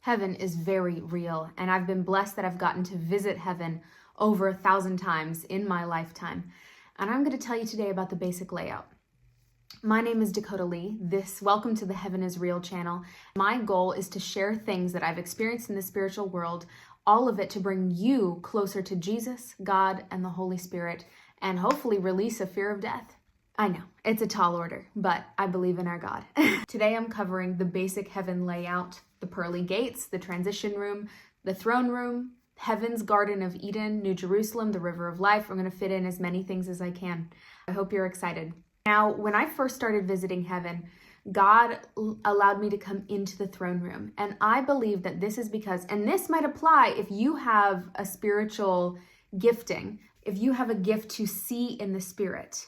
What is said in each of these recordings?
Heaven is very real, and I've been blessed that I've gotten to visit heaven over 1,000 times in my lifetime. And I'm going to tell you today about the basic layout. My name is Dakota Lee. Welcome to the Heaven is Real channel. My goal is to share things that I've experienced in the spiritual world, all of it to bring you closer to Jesus, God, and the Holy Spirit, and hopefully release a fear of death. I know, it's a tall order, but I believe in our God. Today I'm covering the basic heaven layout, the pearly gates, the transition room, the throne room, Heaven's Garden of Eden, New Jerusalem, the River of Life. I'm going to fit in as many things as I can. I hope you're excited. Now, when I first started visiting heaven, God allowed me to come into the throne room. And I believe that this is because, and this might apply if you have a spiritual gifting, if you have a gift to see in the spirit,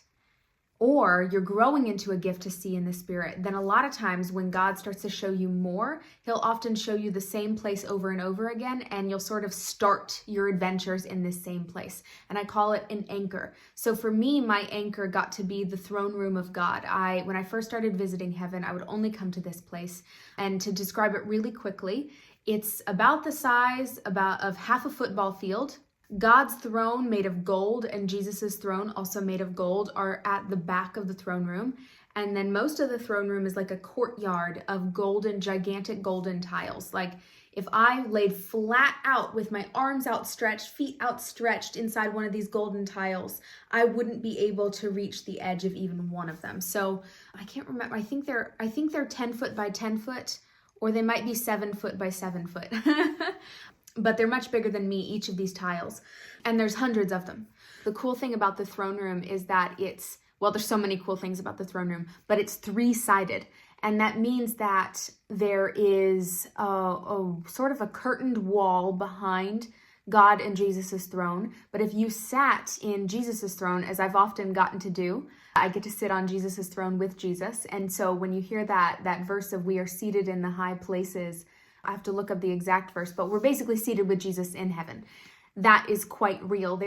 or you're growing into a gift to see in the spirit, then a lot of times when God starts to show you more, he'll often show you the same place over and over again, and you'll sort of start your adventures in this same place. And I call it an anchor. So for me, my anchor got to be the throne room of God. When I first started visiting heaven, I would only come to this place. And to describe it really quickly, it's about the size of half a football field. God's throne, made of gold, and Jesus's throne, also made of gold, are at the back of the throne room. And then most of the throne room is like a courtyard of gigantic golden tiles. Like if I laid flat out with my arms outstretched, feet outstretched inside one of these golden tiles, I wouldn't be able to reach the edge of even one of them. So I can't remember. I think they're 10 foot by 10 foot, or they might be 7 foot by 7 foot. But they're much bigger than me, each of these tiles. And there's hundreds of them. The cool thing about the throne room is that there's so many cool things about the throne room, but it's three-sided. And that means that there is a sort of a curtained wall behind God and Jesus's throne. But if you sat in Jesus's throne, as I've often gotten to do, I get to sit on Jesus's throne with Jesus. And so when you hear that verse of we are seated in the high places, I have to look up the exact verse, but we're basically seated with Jesus in heaven. That is quite real.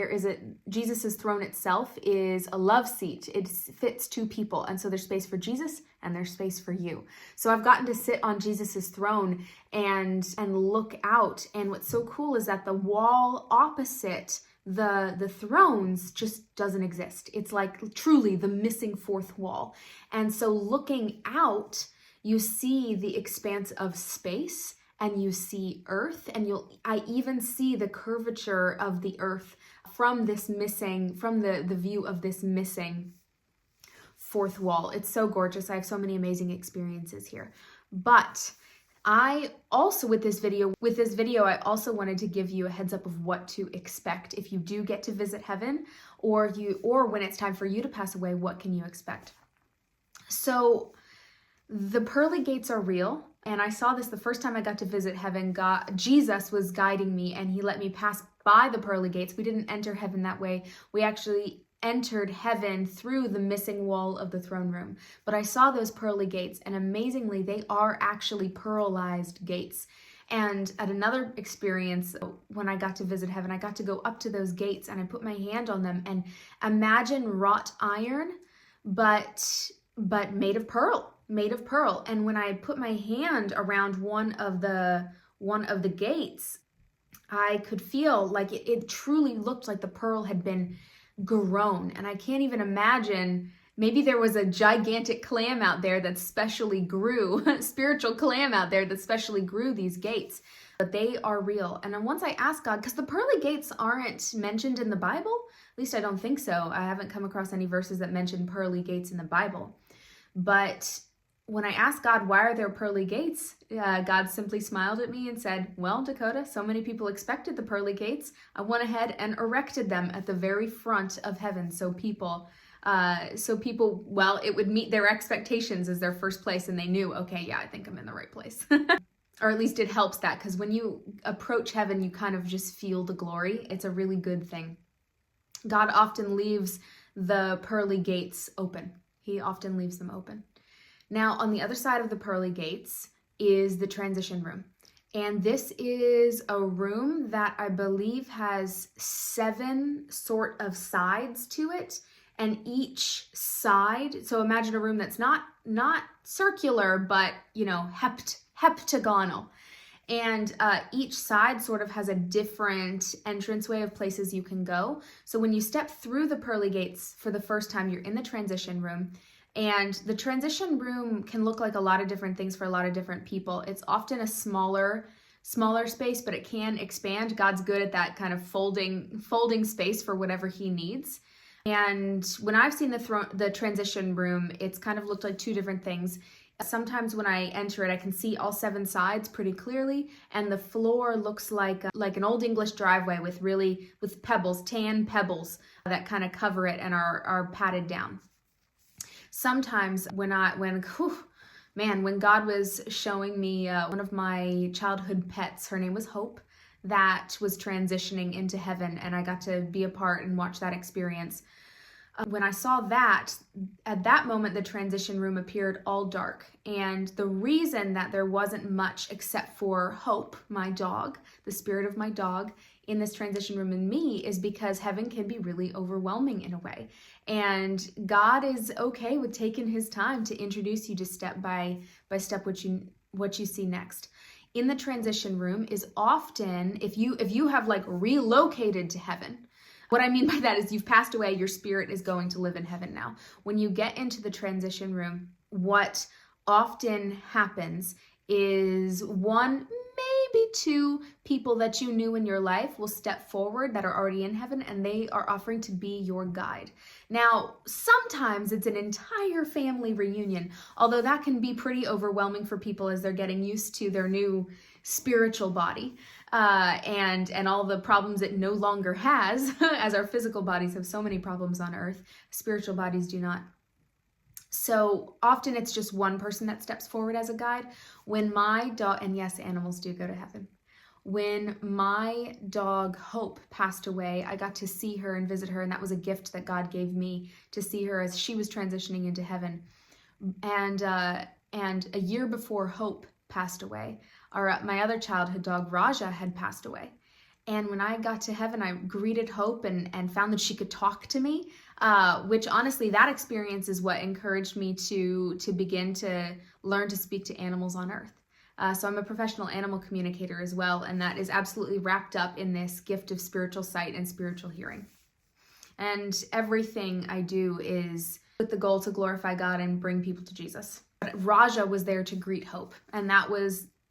Jesus's throne itself is a love seat. It fits two people. And so there's space for Jesus and there's space for you. So I've gotten to sit on Jesus's throne and look out. And what's so cool is that the wall opposite the thrones just doesn't exist. It's like truly the missing fourth wall. And so looking out, you see the expanse of space, and you see earth, and I even see the curvature of the earth from the view of this missing fourth wall. It's so gorgeous. I have so many amazing experiences here. But I also, with this video, I also wanted to give you a heads up of what to expect if you do get to visit heaven, or when it's time for you to pass away, what can you expect? So the pearly gates are real. And I saw this the first time I got to visit heaven. Jesus was guiding me, and he let me pass by the pearly gates. We didn't enter heaven that way. We actually entered heaven through the missing wall of the throne room. But I saw those pearly gates, and amazingly, they are actually pearlized gates. And at another experience, when I got to visit heaven, I got to go up to those gates, and I put my hand on them, and imagine wrought iron, but made of pearl. And when I put my hand around one of the gates, I could feel like it truly looked like the pearl had been grown. And I can't even imagine, maybe there was a gigantic clam out there that specially grew, spiritual clam out there that specially grew these gates. But they are real. And then once I asked God, because the pearly gates aren't mentioned in the Bible, at least I don't think so. I haven't come across any verses that mention pearly gates in the Bible. But when I asked God, why are there pearly gates? God simply smiled at me and said, well, Dakota, so many people expected the pearly gates. I went ahead and erected them at the very front of heaven. So people, it would meet their expectations as their first place. And they knew, okay, yeah, I think I'm in the right place. Or at least it helps that, because when you approach heaven, you kind of just feel the glory. It's a really good thing. God often leaves the pearly gates open. He often leaves them open. Now, on the other side of the pearly gates is the transition room. And this is a room that I believe has 7 sort of sides to it. And each side, so imagine a room that's not circular, but, heptagonal. And each side sort of has a different entranceway of places you can go. So when you step through the pearly gates for the first time, you're in the transition room. And the transition room can look like a lot of different things for a lot of different people. It's often a smaller space, but it can expand. God's good at that kind of folding space for whatever he needs. And when I've seen the transition room, it's kind of looked like two different things. Sometimes when I enter it, I can see all 7 sides pretty clearly, and the floor looks like an old English driveway with pebbles, tan pebbles that kind of cover it and are patted down. Sometimes when God was showing me one of my childhood pets, her name was Hope, that was transitioning into heaven, and I got to be a part and watch that experience. When I saw that, at that moment, the transition room appeared all dark. And the reason that there wasn't much except for Hope, my dog, the spirit of my dog, in this transition room and me is because heaven can be really overwhelming in a way. And God is okay with taking his time to introduce you to step by step what you see next. In the transition room is often, if you have like relocated to heaven. What I mean by that is you've passed away, your spirit is going to live in heaven now. When you get into the transition room, what often happens is 1, maybe 2 people that you knew in your life will step forward that are already in heaven, and they are offering to be your guide. Now, sometimes it's an entire family reunion, although that can be pretty overwhelming for people as they're getting used to their new spiritual body. And all the problems it no longer has, as our physical bodies have so many problems on earth, spiritual bodies do not. So often it's just one person that steps forward as a guide. When my dog, and yes, animals do go to heaven. When my dog Hope passed away, I got to see her and visit her, and that was a gift that God gave me to see her as she was transitioning into heaven. And a year before Hope passed away, my other childhood dog, Raja, had passed away. And when I got to heaven, I greeted Hope and found that she could talk to me, which honestly, that experience is what encouraged me to begin to learn to speak to animals on earth. So I'm a professional animal communicator as well, and that is absolutely wrapped up in this gift of spiritual sight and spiritual hearing. And everything I do is with the goal to glorify God and bring people to Jesus. But Raja was there to greet Hope, and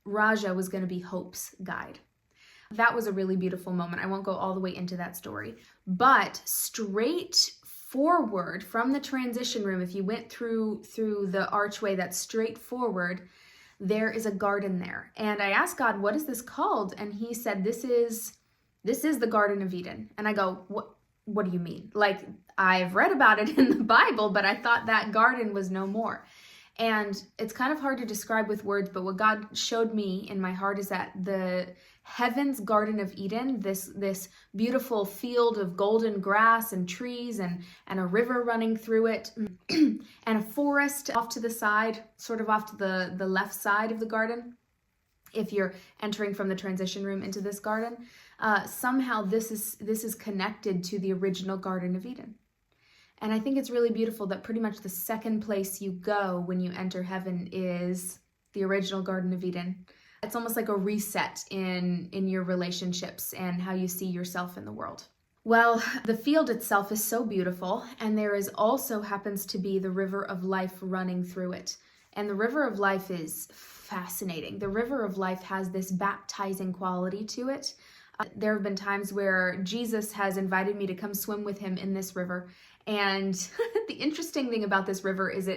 Raja was going to be Hope's guide. That was a really beautiful moment. I won't go all the way into that story, but straight forward from the transition room, if you went through the archway that's straight forward, there is a garden there. And I asked God, what is this called? And he said, this is the Garden of Eden. And I go, what do you mean? Like, I've read about it in the Bible, but I thought that garden was no more. And it's kind of hard to describe with words, but what God showed me in my heart is that the heaven's Garden of Eden, this beautiful field of golden grass and trees and a river running through it, and a forest off to the side, sort of off to the left side of the garden, if you're entering from the transition room into this garden, somehow this is connected to the original Garden of Eden. And I think it's really beautiful that pretty much the second place you go when you enter heaven is the original Garden of Eden. It's almost like a reset in your relationships and how you see yourself in the world. Well, the field itself is so beautiful, and there is also happens to be the river of life running through it. And the river of life is fascinating. The river of life has this baptizing quality to it. There have been times where Jesus has invited me to come swim with him in this river. And the interesting thing about this river is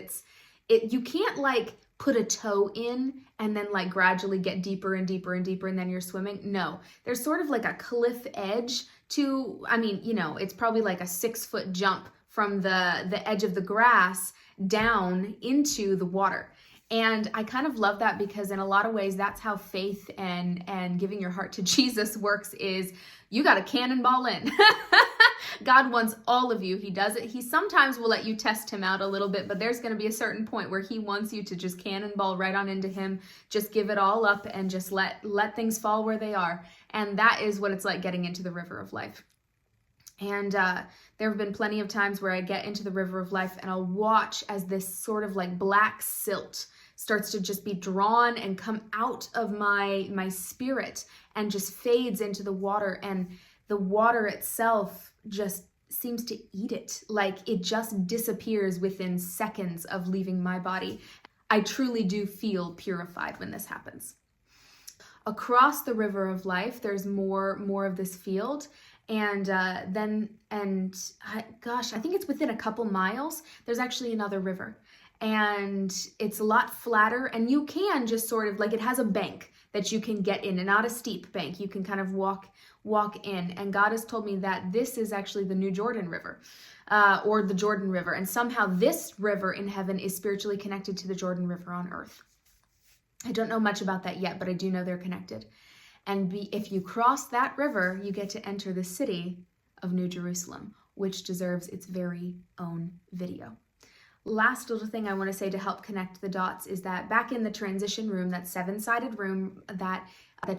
you can't like put a toe in and then like gradually get deeper and deeper and deeper and then you're swimming. No, there's sort of like a cliff edge it's probably like a 6-foot jump from the edge of the grass down into the water. And I kind of love that because in a lot of ways, that's how faith and giving your heart to Jesus works is you got to cannonball in. God wants all of you. He does it. He sometimes will let you test him out a little bit, but there's going to be a certain point where he wants you to just cannonball right on into him, just give it all up and just let things fall where they are. And that is what it's like getting into the river of life. And there have been plenty of times where I get into the river of life and I'll watch as this sort of like black silt starts to just be drawn and come out of my spirit and just fades into the water, and the water itself just seems to eat it. Like it just disappears within seconds of leaving my body. I truly do feel purified when this happens. Across the river of life, there's more of this field. And I think it's within a couple miles, there's actually another river. And it's a lot flatter, and you can just sort of, like, it has a bank that you can get in, and not a steep bank. You can kind of walk in. And God has told me that this is actually the New Jordan River, or the Jordan River. And somehow this river in heaven is spiritually connected to the Jordan River on earth. I don't know much about that yet, but I do know they're connected. And if you cross that river, you get to enter the city of New Jerusalem, which deserves its very own video. Last little thing I want to say to help connect the dots is that back in the transition room, that 7-sided room that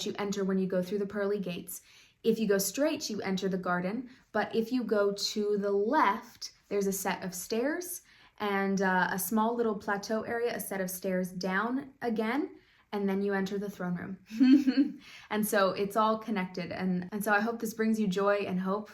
you enter when you go through the pearly gates, if you go straight, you enter the garden. But if you go to the left, there's a set of stairs and a small little plateau area, a set of stairs down again, and then you enter the throne room. And so it's all connected. And so I hope this brings you joy and hope.